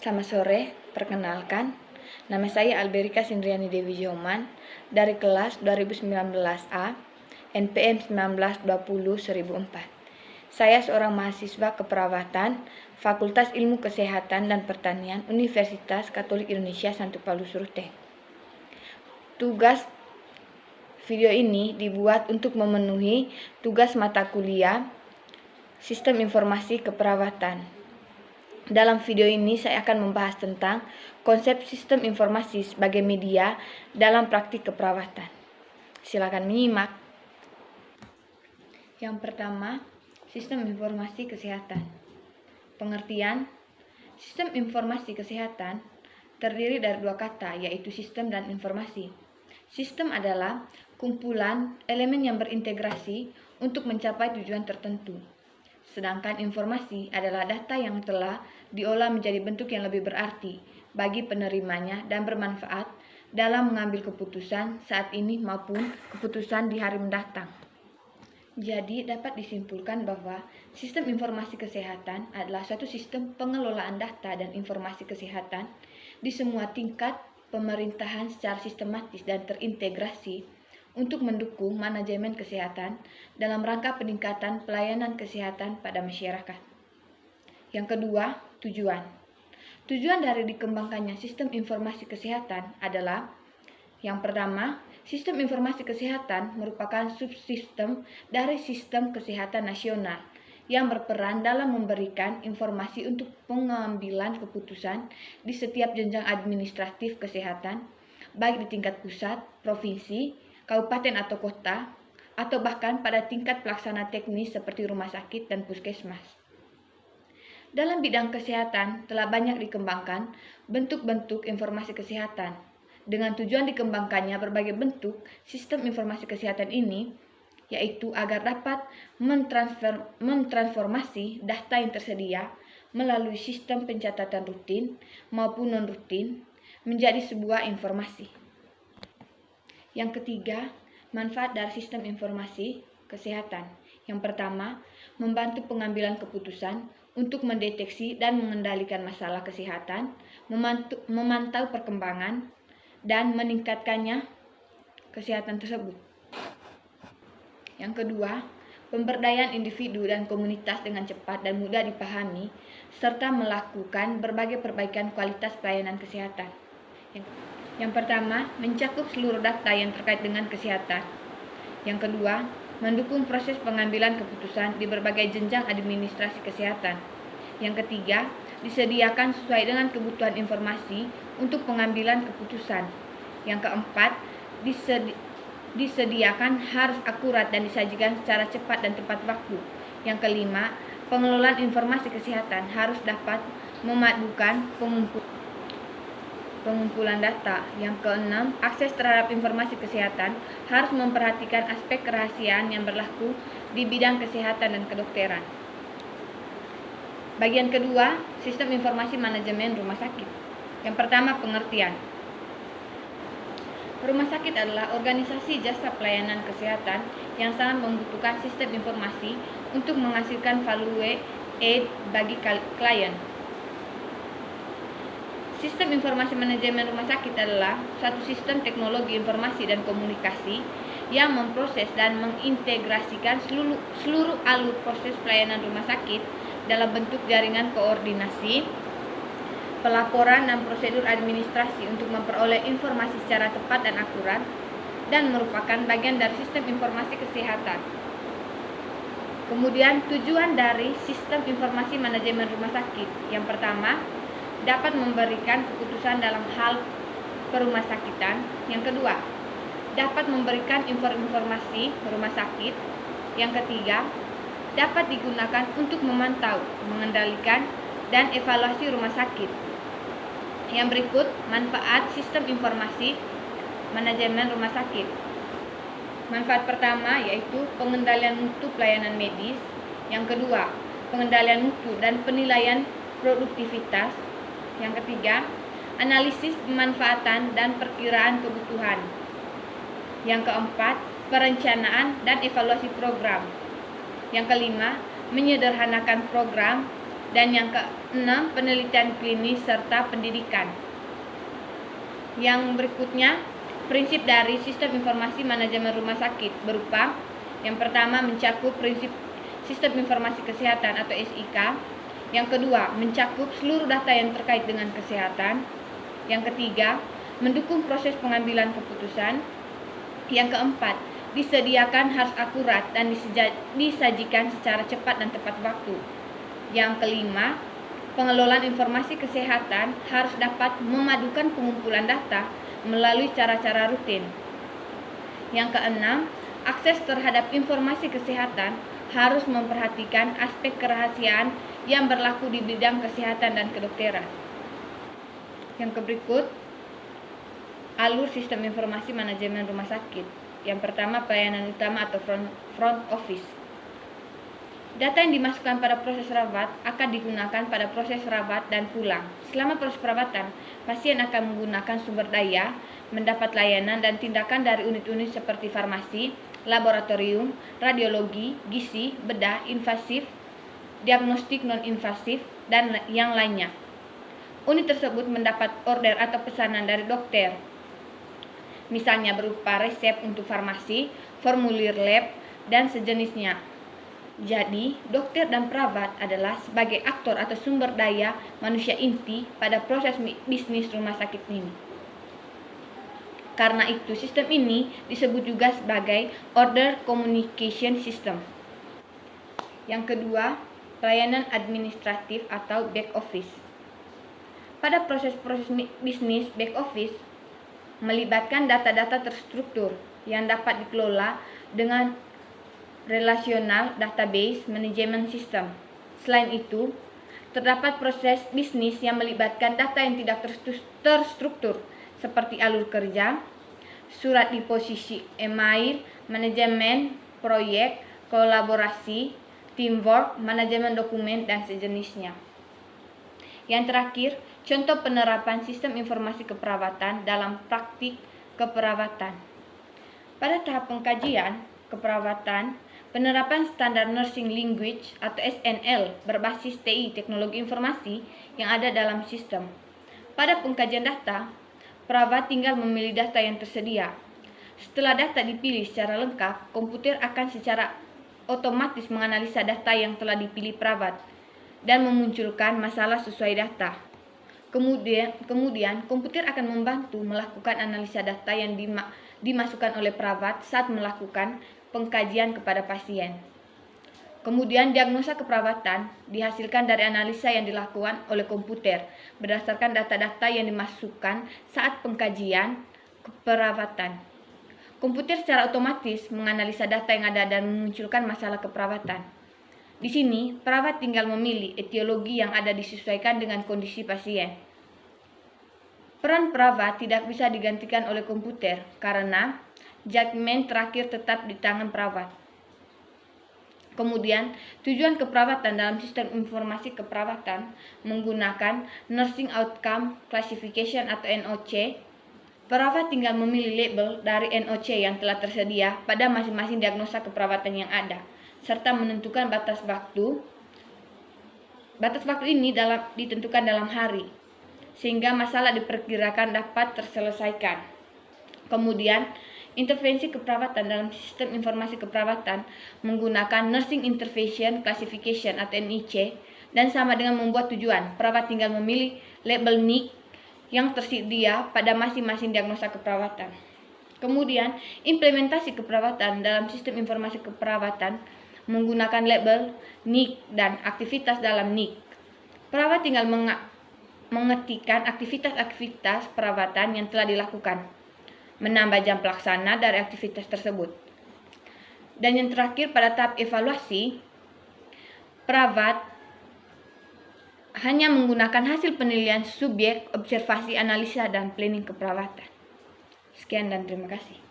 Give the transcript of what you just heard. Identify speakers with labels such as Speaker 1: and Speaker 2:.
Speaker 1: Selamat sore, perkenalkan, nama saya Alberika Sindriani Dewi Joman dari kelas 2019A, NPM 1920-1004. Saya seorang mahasiswa keperawatan, Fakultas Ilmu Kesehatan dan Pertanian, Universitas Katolik Indonesia Santo Paulus Ruteng. Tugas video ini dibuat untuk memenuhi tugas mata kuliah Sistem Informasi Keperawatan. Dalam video ini saya akan membahas tentang konsep sistem informasi sebagai media dalam praktik keperawatan. Silakan menyimak. Yang pertama, sistem informasi kesehatan. Pengertian, sistem informasi kesehatan terdiri dari dua kata, yaitu sistem dan informasi. Sistem adalah kumpulan elemen yang berintegrasi untuk mencapai tujuan tertentu. Sedangkan informasi adalah data yang telah diolah menjadi bentuk yang lebih berarti bagi penerimanya dan bermanfaat dalam mengambil keputusan saat ini maupun keputusan di hari mendatang. Jadi dapat disimpulkan bahwa sistem informasi kesehatan adalah suatu sistem pengelolaan data dan informasi kesehatan di semua tingkat pemerintahan secara sistematis dan terintegrasi untuk mendukung manajemen kesehatan dalam rangka peningkatan pelayanan kesehatan pada masyarakat. Yang kedua, tujuan. Tujuan dari dikembangkannya sistem informasi kesehatan adalah: yang pertama, sistem informasi kesehatan merupakan subsistem dari sistem kesehatan nasional yang berperan dalam memberikan informasi untuk pengambilan keputusan di setiap jenjang administratif kesehatan, baik di tingkat pusat, provinsi, kabupaten atau kota, atau bahkan pada tingkat pelaksana teknis seperti rumah sakit dan puskesmas. Dalam bidang kesehatan telah banyak dikembangkan bentuk-bentuk informasi kesehatan. Dengan tujuan dikembangkannya berbagai bentuk sistem informasi kesehatan ini, yaitu agar dapat mentransformasi data yang tersedia melalui sistem pencatatan rutin maupun non-rutin menjadi sebuah informasi. Yang ketiga, manfaat dari sistem informasi kesehatan. Yang pertama, membantu pengambilan keputusan untuk mendeteksi dan mengendalikan masalah kesehatan, memantau perkembangan, dan meningkatkannya kesehatan tersebut. Yang kedua, pemberdayaan individu dan komunitas dengan cepat dan mudah dipahami, serta melakukan berbagai perbaikan kualitas pelayanan kesehatan. Yang pertama, mencakup seluruh data yang terkait dengan kesehatan. Yang kedua, mendukung proses pengambilan keputusan di berbagai jenjang administrasi kesehatan. Yang ketiga, disediakan sesuai dengan kebutuhan informasi untuk pengambilan keputusan. Yang keempat, disediakan harus akurat dan disajikan secara cepat dan tepat waktu. Yang kelima, pengelolaan informasi kesehatan harus dapat memadukan pengumpulan data. Yang keenam, akses terhadap informasi kesehatan harus memperhatikan aspek kerahasiaan yang berlaku di bidang kesehatan dan kedokteran. Bagian kedua, sistem informasi manajemen rumah sakit. Yang pertama, pengertian. Rumah sakit adalah organisasi jasa pelayanan kesehatan yang sangat membutuhkan sistem informasi untuk menghasilkan value add bagi klien. Sistem informasi manajemen rumah sakit adalah suatu sistem teknologi informasi dan komunikasi yang memproses dan mengintegrasikan seluruh alur proses pelayanan rumah sakit dalam bentuk jaringan koordinasi, pelaporan dan prosedur administrasi untuk memperoleh informasi secara tepat dan akurat, dan merupakan bagian dari sistem informasi kesehatan. Kemudian tujuan dari sistem informasi manajemen rumah sakit. Yang pertama, dapat memberikan keputusan dalam hal perumahsakitan. Yang kedua, dapat memberikan informasi rumah sakit. Yang ketiga, dapat digunakan untuk memantau, mengendalikan, dan evaluasi rumah sakit. Yang berikut, manfaat sistem informasi manajemen rumah sakit. Manfaat pertama yaitu pengendalian mutu pelayanan medis. Yang kedua, pengendalian mutu dan penilaian produktivitas. Yang ketiga, analisis pemanfaatan dan perkiraan kebutuhan. Yang keempat, perencanaan dan evaluasi program. Yang kelima, menyederhanakan program Dan yang keenam, penelitian klinis serta pendidikan. Yang berikutnya, prinsip dari sistem informasi manajemen rumah sakit berupa yang pertama mencakup prinsip sistem informasi kesehatan atau SIK. Yang kedua, mencakup seluruh data yang terkait dengan kesehatan. Yang ketiga, mendukung proses pengambilan keputusan. Yang keempat, disediakan harus akurat dan disajikan secara cepat dan tepat waktu. Yang kelima, pengelolaan informasi kesehatan harus dapat memadukan pengumpulan data melalui cara-cara rutin. Yang keenam, akses terhadap informasi kesehatan harus memperhatikan aspek kerahasiaan yang berlaku di bidang kesehatan dan kedokteran. Yang berikut, alur sistem informasi manajemen rumah sakit. Yang pertama, pelayanan utama atau front office. Data yang dimasukkan pada proses rawat akan digunakan pada proses rawat dan pulang. Selama proses perawatan, pasien akan menggunakan sumber daya, mendapat layanan dan tindakan dari unit-unit seperti farmasi, laboratorium, radiologi, gizi, bedah, invasif, diagnostik non-invasif, dan yang lainnya. Unit tersebut mendapat order atau pesanan dari dokter, misalnya berupa resep untuk farmasi, formulir lab, dan sejenisnya. Jadi, dokter dan perawat adalah sebagai aktor atau sumber daya manusia inti pada proses bisnis rumah sakit ini. Karena itu, sistem ini disebut juga sebagai Order Communication System. Yang kedua, pelayanan administratif atau back office. Pada proses-proses bisnis back office, melibatkan data-data terstruktur yang dapat dikelola dengan relational database management system. Selain itu, terdapat proses bisnis yang melibatkan data yang tidak terstruktur seperti alur kerja, surat disposisi, email, manajemen proyek, kolaborasi, teamwork, manajemen dokumen, dan sejenisnya. Yang terakhir, contoh penerapan sistem informasi keperawatan dalam praktik keperawatan. Pada tahap pengkajian keperawatan, penerapan standar nursing language atau SNL berbasis TI teknologi informasi yang ada dalam sistem. Pada pengkajian data, perawat tinggal memilih data yang tersedia. Setelah data dipilih secara lengkap, komputer akan secara otomatis menganalisa data yang telah dipilih perawat dan memunculkan masalah sesuai data. Kemudian komputer akan membantu melakukan analisa data yang dimasukkan oleh perawat saat melakukan pengkajian kepada pasien. Kemudian diagnosa keperawatan dihasilkan dari analisa yang dilakukan oleh komputer berdasarkan data-data yang dimasukkan saat pengkajian keperawatan. Komputer secara otomatis menganalisa data yang ada dan memunculkan masalah keperawatan. Di sini, perawat tinggal memilih etiologi yang ada disesuaikan dengan kondisi pasien. Peran perawat tidak bisa digantikan oleh komputer karena judgement terakhir tetap di tangan perawat. Kemudian, tujuan keperawatan dalam sistem informasi keperawatan menggunakan Nursing Outcome Classification atau NOC. Perawat tinggal memilih label dari NOC yang telah tersedia pada masing-masing diagnosa keperawatan yang ada, serta menentukan batas waktu. Batas waktu ini ditentukan dalam hari, sehingga masalah diperkirakan dapat terselesaikan. Kemudian, intervensi keperawatan dalam sistem informasi keperawatan menggunakan Nursing Intervention Classification atau NIC dan sama dengan membuat tujuan. Perawat tinggal memilih label NIC yang tersedia pada masing-masing diagnosa keperawatan. Kemudian, implementasi keperawatan dalam sistem informasi keperawatan menggunakan label NIC dan aktivitas dalam NIC. Perawat tinggal mengetikkan aktivitas-aktivitas perawatan yang telah dilakukan, menambah jam pelaksana dari aktivitas tersebut. Dan yang terakhir, pada tahap evaluasi, perawat hanya menggunakan hasil penilaian subjek, observasi, analisa, dan planning keperawatan. Sekian dan terima kasih.